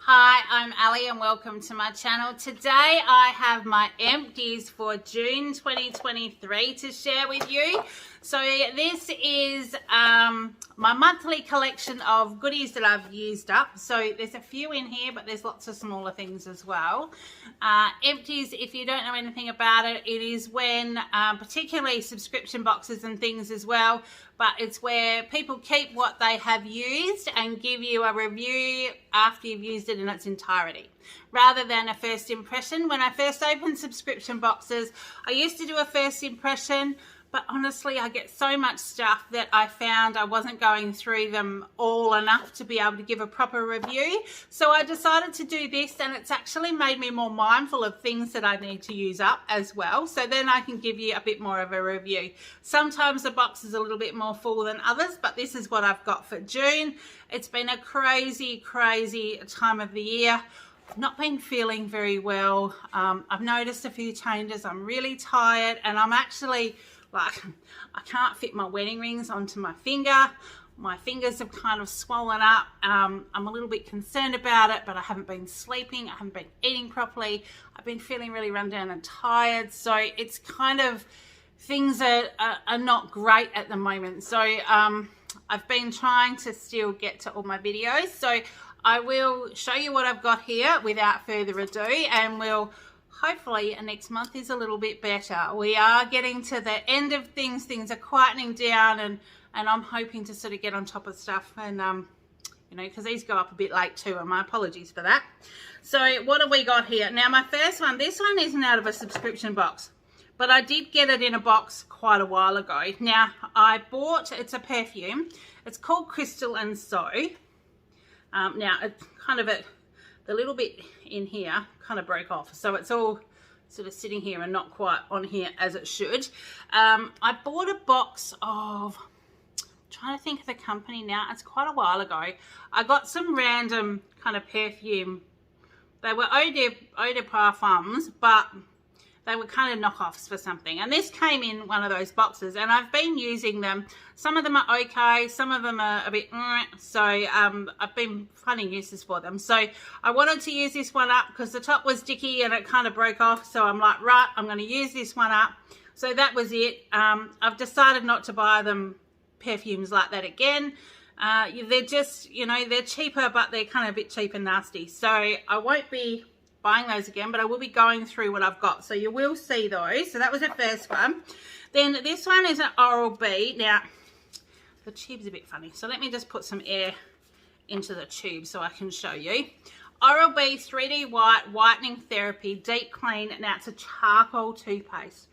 Hi, I'm Ali and welcome to my channel. Today I have my empties for June 2023 to share with you. So this is my monthly collection of goodies that I've used up. So there's a few in here, but there's lots of smaller things as well. Empties, if you don't know anything about it, it is when particularly subscription boxes and things as well, but it's where people keep what they have used and give you a review after you've used it in its entirety, rather than a first impression. When I first opened subscription boxes, I used to do a first impression, but honestly, I get so much stuff that I found I wasn't going through them all enough to be able to give a proper review. So I decided to do this, and it's actually made me more mindful of things that I need to use up as well. So then I can give you a bit more of a review. Sometimes the box is a little bit more full than others, but this is what I've got for June. It's been a crazy time of the year. I've not been feeling very well. I've noticed a few changes. I'm really tired, and I'm actually like, I can't fit my wedding rings onto my finger. My fingers have kind of swollen up. I'm a little bit concerned about it, but I haven't been sleeping. I haven't been eating properly. I've been feeling really run down and tired. So it's kind of, things are not great at the moment. So I've been trying to still get to all my videos. So I will show you what I've got here without further ado, and we'll hopefully next month is a little bit better. We are getting to the end of things. Things are quietening down, and I'm hoping to sort of get on top of stuff, and you know, because these go up a bit late too, and my apologies for that. So what have we got here? Now my first one, this one isn't out of a subscription box, but I did get it in a box quite a while ago. Now I bought, it's a perfume. It's called Crystal and So. Now it's kind of the little bit in here kind of broke off, so it's all sort of sitting here and not quite on here as it should. I bought a box of, I'm trying to think of the company now, it's quite a while ago. I got some random kind of perfume. They were eau de parfums, but they were kind of knockoffs for something, and this came in one of those boxes, and I've been using them. Some of them are okay, some of them are a bit so I've been finding uses for them. So I wanted to use this one up because the top was sticky and it kind of broke off, so I'm like, right, I'm going to use this one up. So that was it. I've decided not to buy them perfumes like that again. They're just, you know, they're cheaper, but they're kind of a bit cheap and nasty, so I won't be buying those again, but I will be going through what I've got, so you will see those. So that was the first one. Then this one is an Oral-B. Now the tube's a bit funny, so let me just put some air into the tube so I can show you. Oral-B 3D White Whitening Therapy Deep Clean. Now it's a charcoal toothpaste.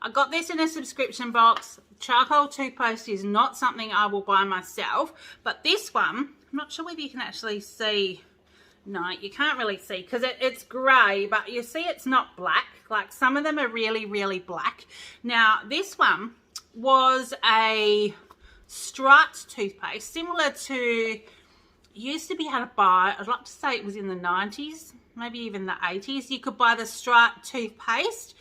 I got this in a subscription box. Charcoal toothpaste is not something I will buy myself, but this one, I'm not sure whether you can actually see. No, you can't really see because it's grey, but you see it's not black. Like some of them are really black. Now this one was a striped toothpaste, similar to, used to be able to buy, I'd like to say it was in the 90s, maybe even the 80s. You could buy the striped toothpaste.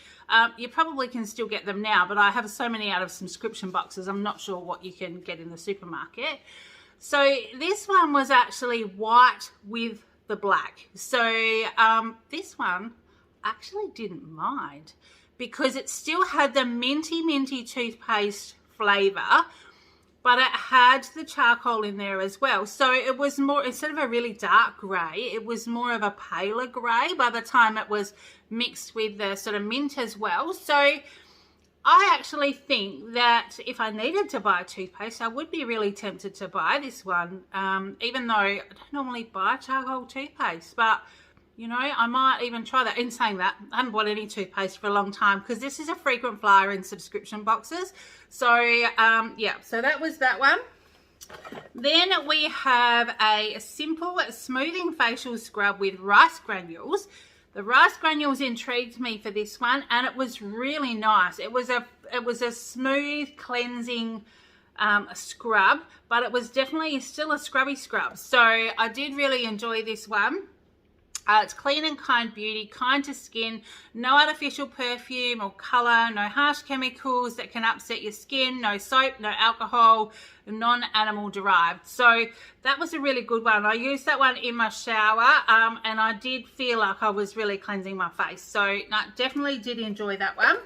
You probably can still get them now, but I have so many out of subscription boxes, I'm not sure what you can get in the supermarket. So this one was actually white with the black. So this one I actually didn't mind because it still had the minty toothpaste flavor, but it had the charcoal in there as well. So it was more, instead of a really dark grey, it was more of a paler grey by the time it was mixed with the sort of mint as well. So I actually think that if I needed to buy toothpaste, I would be really tempted to buy this one, even though I don't normally buy charcoal toothpaste, but you know, I might even try that. In saying that, I haven't bought any toothpaste for a long time because this is a frequent flyer in subscription boxes. So yeah, so that was that one. Then we have a simple smoothing facial scrub with rice granules. The rice granules intrigued me for this one, and it was really nice. It was a smooth cleansing scrub, but it was definitely still a scrubby scrub. So I did really enjoy this one. It's clean and kind beauty, kind to skin, no artificial perfume or colour, no harsh chemicals that can upset your skin, no soap, no alcohol, non-animal derived. So that was a really good one. I used that one in my shower and I did feel like I was really cleansing my face. So no, definitely did enjoy that one.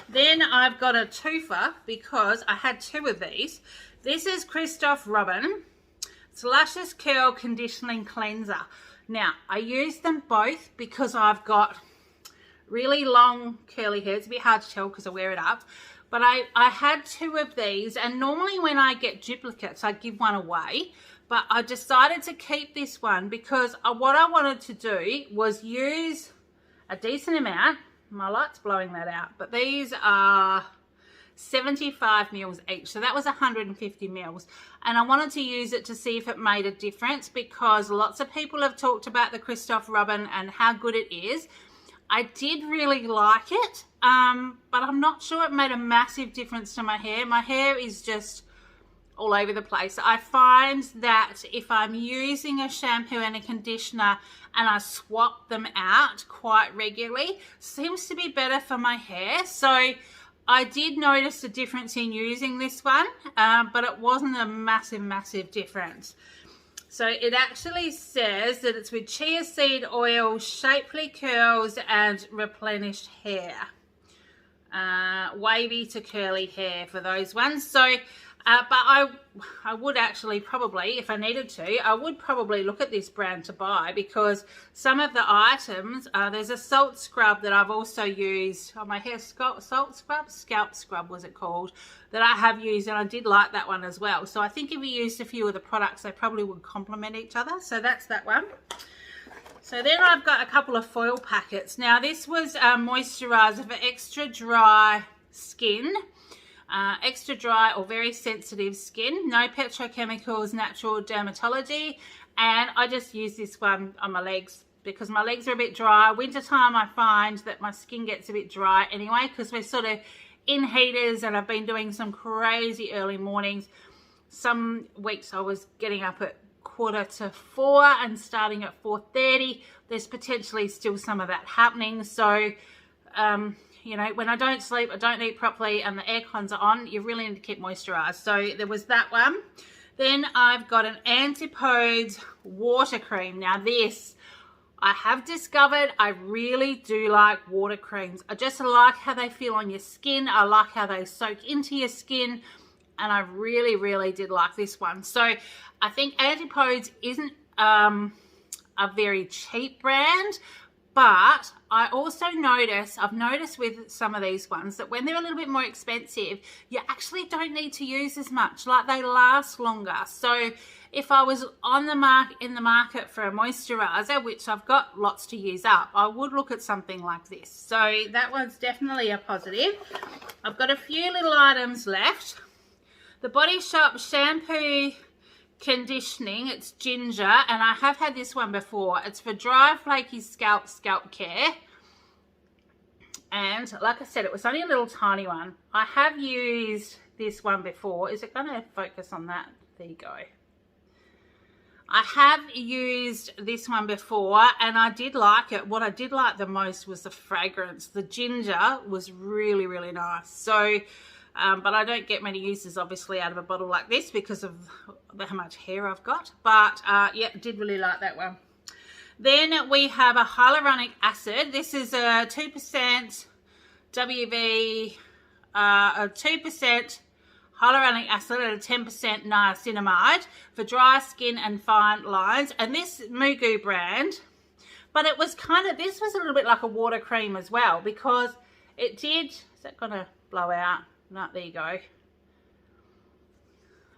Then I've got a twofer because I had two of these. This is Christoph Robin. It's Luscious Curl Conditioning Cleanser. Now, I use them both because I've got really long curly hair. It's a bit hard to tell because I wear it up. But I had two of these, and normally when I get duplicates, I give one away. But I decided to keep this one because what I wanted to do was use a decent amount. My light's blowing that out. But these are 75 mils each, so that was 150 mils, and I wanted to use it to see if it made a difference because lots of people have talked about the Christoph Robin and how good it is. I did really like it, but I'm not sure it made a massive difference to my hair. My hair is just all over the place. I find that if I'm using a shampoo and a conditioner and I swap them out quite regularly, seems to be better for my hair. So I did notice a difference in using this one, but it wasn't a massive difference. So it actually says that it's with chia seed oil, shapely curls, and replenished hair. Wavy to curly hair for those ones. So, but I would actually probably, if I needed to, I would probably look at this brand to buy because some of the items, there's a salt scrub that I've also used on my hair, scalp scrub was it called, that I have used, and I did like that one as well. So I think if you used a few of the products, they probably would complement each other. So that's that one. So then I've got a couple of foil packets. Now this was a moisturiser for extra dry skin. Extra dry or very sensitive skin, no petrochemicals, natural Dermatology, and I just use this one on my legs because my legs are a bit dry. Wintertime I find that my skin gets a bit dry anyway because we're sort of in heaters and I've been doing some crazy early mornings. Some weeks I was getting up at 3:45 and starting at 4:30. There's potentially still some of that happening. So you know, when I don't sleep, I don't eat properly, and the aircons are on, you really need to keep moisturised. So there was that one. Then I've got an Antipodes water cream. Now this, I have discovered I really do like water creams. I just like how they feel on your skin. I like how they soak into your skin, and I really did like this one. So I think Antipodes isn't a very cheap brand, but I also I've noticed with some of these ones that when they're a little bit more expensive, you actually don't need to use as much, like they last longer. So if I was in the market for a moisturiser, which I've got lots to use up, I would look at something like this. So that one's definitely a positive. I've got a few little items left. The Body Shop shampoo conditioning, it's ginger, and I have had this one before. It's for dry flaky scalp care, and like I said, it was only a little tiny one. I have used this one before. Is it going to focus on that? There you go. I have used this one before and I did like it. What I did like the most was the fragrance. The ginger was really nice. So but I don't get many uses obviously out of a bottle like this because of how much hair I've got. But yeah, did really like that one. Then we have a hyaluronic acid. This is a 2% WV, a 2% hyaluronic acid and a 10% niacinamide for dry skin and fine lines. And this Mugu brand, but it was this was a little bit like a water cream as well because it did, is that going to blow out? No, there you go.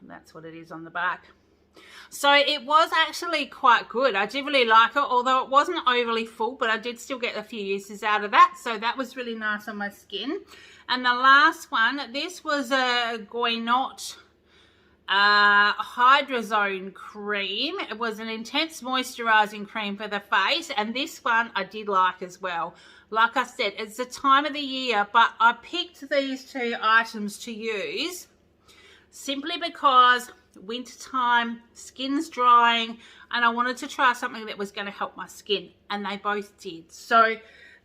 That's what it is on the back. So it was actually quite good. I did really like it, although it wasn't overly full, but I did still get a few uses out of that. So that was really nice on my skin. And the last one, this was a Goinot Hydrazone cream. It was an intense moisturizing cream for the face, and this one I did like as well. Like I said, it's the time of the year, but I picked these two items to use simply because winter time, skin's drying, and I wanted to try something that was going to help my skin, and they both did. So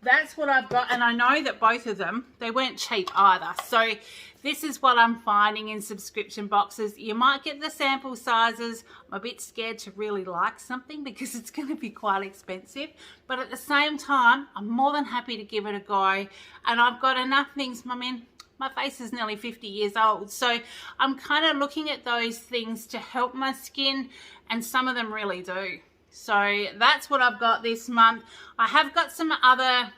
that's what I've got, and I know that both of them, they weren't cheap either. So this is what I'm finding in subscription boxes. You might get the sample sizes. I'm a bit scared to really like something because it's going to be quite expensive, but at the same time, I'm more than happy to give it a go. And I've got enough things. I mean, my face is nearly 50 years old, so I'm kind of looking at those things to help my skin, and some of them really do. So that's what I've got this month. I have got some other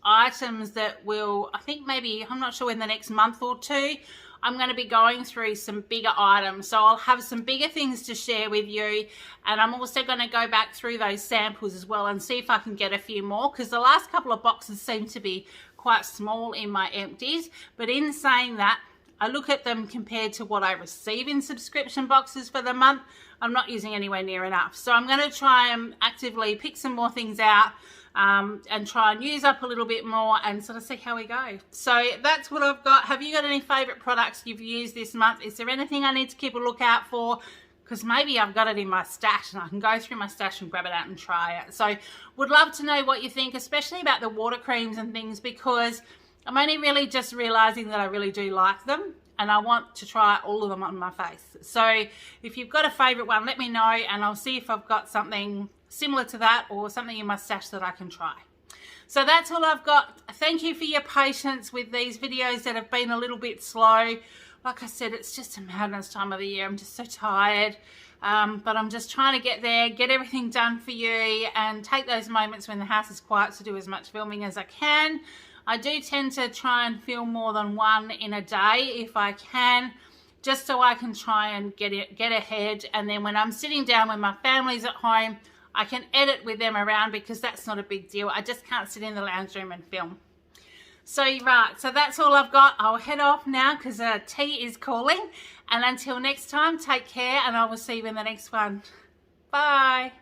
items that will, I think maybe, I'm not sure, in the next month or two, I'm going to be going through some bigger items. So I'll have some bigger things to share with you. And I'm also going to go back through those samples as well and see if I can get a few more, because the last couple of boxes seem to be quite small in my empties. But in saying that, I look at them compared to what I receive in subscription boxes for the month. I'm not using anywhere near enough. So I'm going to try and actively pick some more things out and try and use up a little bit more and sort of see how we go. So that's what I've got. Have you got any favorite products you've used this month? Is there anything I need to keep a lookout for? Because maybe I've got it in my stash and I can go through my stash and grab it out and try it. So would love to know what you think, especially about the water creams and things, because I'm only really just realizing that I really do like them, and I want to try all of them on my face. So if you've got a favorite one, let me know, and I'll see if I've got something similar to that or something in my stash that I can try. So that's all I've got. Thank you for your patience with these videos that have been a little bit slow. Like I said, it's just a madness time of the year. I'm just so tired. But I'm just trying to get there, get everything done for you, and take those moments when the house is quiet to do as much filming as I can. I do tend to try and film more than one in a day if I can, just so I can try and get ahead. And then when I'm sitting down when my family's at home, I can edit with them around, because that's not a big deal. I just can't sit in the lounge room and film. So right, so that's all I've got. I'll head off now because tea is calling. And until next time, take care, and I will see you in the next one. Bye.